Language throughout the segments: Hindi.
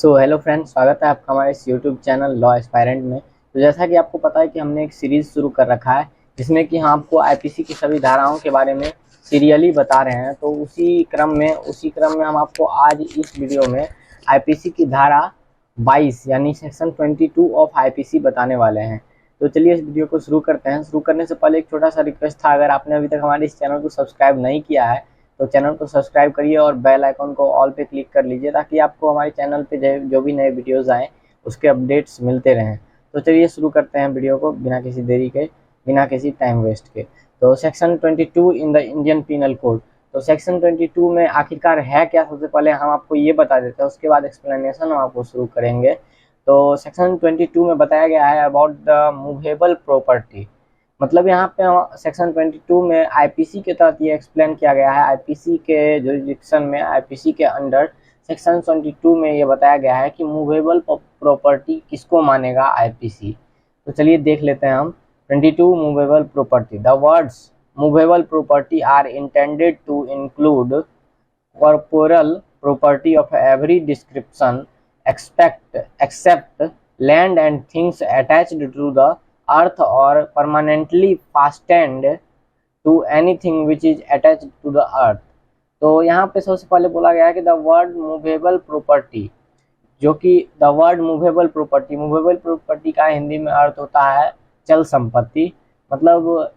सो हेलो फ्रेंड्स, स्वागत है आपका हमारे इस यूट्यूब चैनल लॉ एस्पायरेंट में। तो जैसा कि आपको पता है कि हमने एक सीरीज़ शुरू कर रखा है जिसमें कि हम आपको आईपीसी की सभी धाराओं के बारे में सीरियली बता रहे हैं। तो उसी क्रम में हम आपको आज इस वीडियो में आईपीसी की धारा 22 यानी सेक्शन 22 ऑफ आईपीसी बताने वाले हैं। तो चलिए इस वीडियो को शुरू करते हैं। शुरू करने से पहले एक छोटा सा रिक्वेस्ट था, अगर आपने अभी तक हमारे इस चैनल को सब्सक्राइब नहीं किया है तो चैनल को सब्सक्राइब करिए और बेल आइकन को ऑल पे क्लिक कर लीजिए ताकि आपको हमारे चैनल पे जो भी नए वीडियोस आएँ उसके अपडेट्स मिलते रहें। तो चलिए शुरू करते हैं वीडियो को बिना किसी देरी के, बिना किसी टाइम वेस्ट के। तो section 22 in the Indian penal code. तो सेक्शन 22 में आखिरकार है क्या, सबसे पहले हम आपको ये बता देते हैं, उसके बाद एक्सप्लेनेशन हम आपको शुरू करेंगे। तो सेक्शन 22 में बताया गया है अबाउट द मूवेबल प्रॉपर्टी। मतलब यहाँ पे सेक्शन 22 में आईपीसी के तहत ये एक्सप्लेन किया गया है। आईपीसी के जुरिडिक्शन में, आईपीसी के अंडर सेक्शन 22 में ये बताया गया है कि मूवेबल प्रॉपर्टी किसको मानेगा आईपीसी। तो चलिए देख लेते हैं हम। 22 movable property. The words movable property are intended to include corporeal property of every description except land and things attached to the earth or permanently fastened to anything which is attached to the earth। तो यहाँ पे सबसे पहले बोला गया है कि द वर्ड मूवेबल प्रॉपर्टी, जो कि द वर्ड मूवेबल प्रॉपर्टी का हिंदी में अर्थ होता है चल संपत्ति। मतलब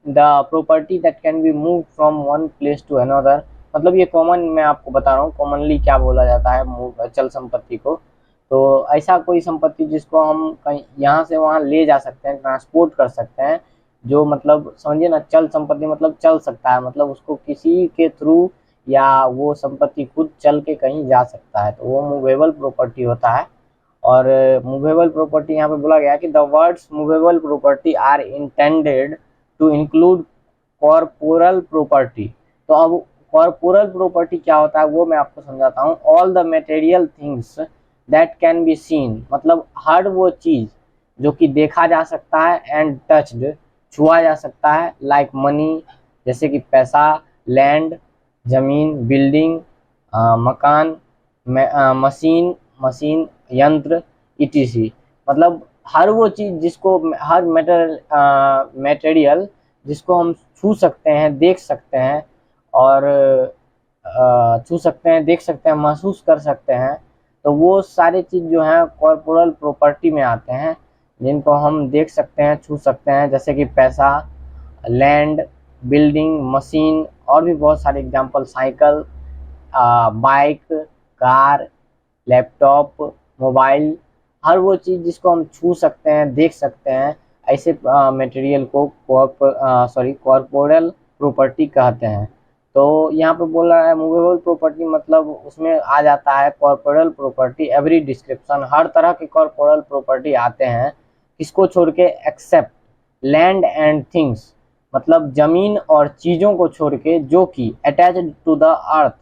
the property that can be move from one place to another. मतलब ये कॉमन मैं आपको बता रहा हूँ, कॉमनली क्या बोला जाता है चल संपत्ति को। तो ऐसा कोई संपत्ति जिसको हम कहीं यहाँ से वहाँ ले जा सकते हैं, ट्रांसपोर्ट कर सकते हैं, जो मतलब समझिए ना, चल संपत्ति मतलब चल सकता है, मतलब उसको किसी के थ्रू या वो संपत्ति खुद चल के कहीं जा सकता है, तो वो मूवेबल प्रॉपर्टी होता है। और मूवेबल प्रॉपर्टी यहाँ पे बोला गया कि the words movable property are intended to include corporeal property. तो अब कॉर्पोरल प्रॉपर्टी क्या होता है वो मैं आपको समझाता हूँ। All the material things that can be seen, मतलब हर वो चीज जो कि देखा जा सकता है, एंड टच्ड, छुआ जा सकता है, लाइक मनी, जैसे कि पैसा, लैंड, जमीन, बिल्डिंग, मकान, मशीन, यंत्र, ईटीसी। मतलब हर वो चीज जिसको, हर मटेरियल जिसको हम छू सकते हैं, देख सकते हैं और छू सकते हैं, देख सकते हैं, महसूस कर सकते हैं, तो वो सारे चीज़ जो हैं कॉर्पोरल प्रॉपर्टी में आते हैं, जिनको हम देख सकते हैं, छू सकते हैं, जैसे कि पैसा, लैंड, बिल्डिंग, मशीन, और भी बहुत सारे example, cycle, bike, car, laptop, mobile. हर वो चीज़ जिसको हम छू सकते हैं, देख सकते हैं, ऐसे मटेरियल को कॉर्पोरल प्रॉपर्टी कहते हैं। तो यहाँ पे बोल रहा है मूवेबल प्रॉपर्टी, मतलब उसमें आ जाता है कॉर्पोरल प्रॉपर्टी एवरी डिस्क्रिप्शन, हर तरह के कॉर्पोरल प्रॉपर्टी आते हैं, किसको छोड़ के, एक्सेप्ट लैंड एंड थिंग्स, मतलब जमीन और चीज़ों को छोड़ के, जो कि अटैच्ड टू द अर्थ,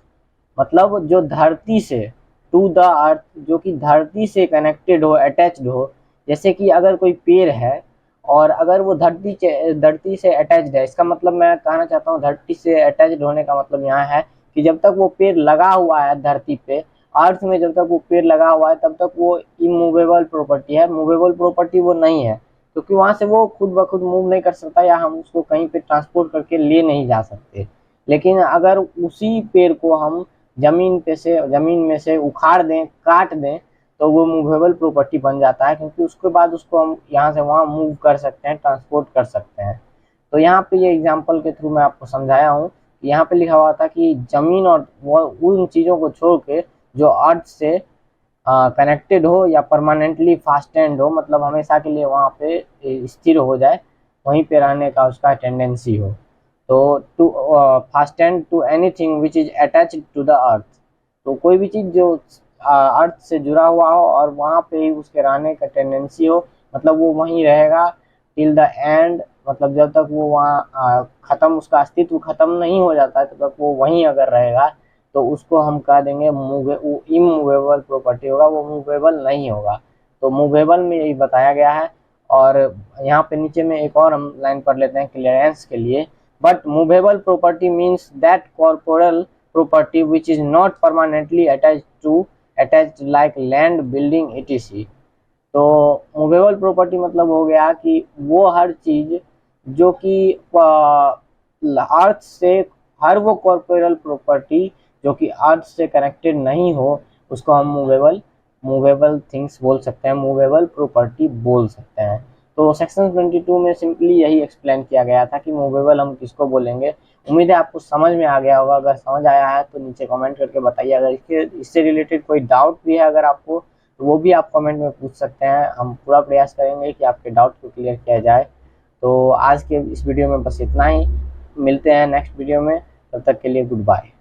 मतलब जो धरती से, टू द अर्थ जो कि धरती से कनेक्टेड हो, अटैच्ड हो। जैसे कि अगर कोई पेड़ है और अगर वो धरती से अटैच्ड है, इसका मतलब मैं कहना चाहता हूँ धरती से अटैच्ड होने का मतलब यहाँ है कि जब तक वो पेड़ लगा हुआ है धरती पे, अर्थ में जब तक वो पेड़ लगा हुआ है तब तक वो इमूवेबल प्रॉपर्टी है। मूवेबल प्रॉपर्टी वो नहीं है क्योंकि वहाँ से वो खुद ब खुद मूव नहीं कर सकता, या हम उसको कहीं पे ट्रांसपोर्ट करके ले नहीं जा सकते। लेकिन अगर उसी पेड़ को हम जमीन में से उखाड़ दें, काट दें, तो वो मूवेबल प्रॉपर्टी बन जाता है, क्योंकि उसके बाद उसको हम यहाँ से वहाँ मूव कर सकते हैं, ट्रांसपोर्ट कर सकते हैं। तो यहाँ पे ये एग्जांपल के थ्रू मैं आपको समझाया हूँ। यहाँ पे लिखा हुआ था कि जमीन और वो उन चीज़ों को छोड़ के जो अर्थ से कनेक्टेड हो या परमानेंटली फास्टेंड हो, मतलब हमेशा के लिए वहाँ पे स्थिर हो जाए, वहीं पे रहने का उसका टेंडेंसी हो। तो to fastened to anything which is attached to the earth, तो कोई भी चीज़ जो अर्थ से जुड़ा हुआ हो और वहाँ पे ही उसके रहने का टेंडेंसी हो, मतलब वो वहीं रहेगा टिल द एंड, मतलब जब तक वो वहाँ ख़त्म, उसका अस्तित्व ख़त्म नहीं हो जाता है तब तक वो वहीं अगर रहेगा, तो उसको हम कह देंगे इमूवेबल प्रॉपर्टी होगा, वो मूवेबल नहीं होगा। तो मूवेबल में यही बताया गया है। और यहाँ पे नीचे में एक और हम लाइन पढ़ लेते हैं क्लियरेंस के लिए। But movable property means that corporal property which is not permanently attached to attached like land, building etc। तो मूवेबल प्रॉपर्टी मतलब हो गया कि वो हर चीज जो कि अर्थ से, हर वो कॉर्पोरल प्रॉपर्टी जो कि अर्थ से कनेक्टेड नहीं हो, उसको हम मूवेबल मूवेबल थिंग्स बोल सकते हैं, मूवेबल प्रॉपर्टी बोल सकते हैं। तो सेक्शन 22 में सिंपली यही एक्सप्लेन किया गया था कि मूवेबल हम किसको बोलेंगे। उम्मीद है आपको समझ में आ गया होगा। अगर समझ आया है तो नीचे कमेंट करके बताइए। अगर इससे रिलेटेड कोई डाउट भी है अगर आपको, तो वो भी आप कमेंट में पूछ सकते हैं। हम पूरा प्रयास करेंगे कि आपके डाउट को क्लियर किया जाए। तो आज के इस वीडियो में बस इतना ही। मिलते हैं नेक्स्ट वीडियो में, तब तक के लिए गुड बाय।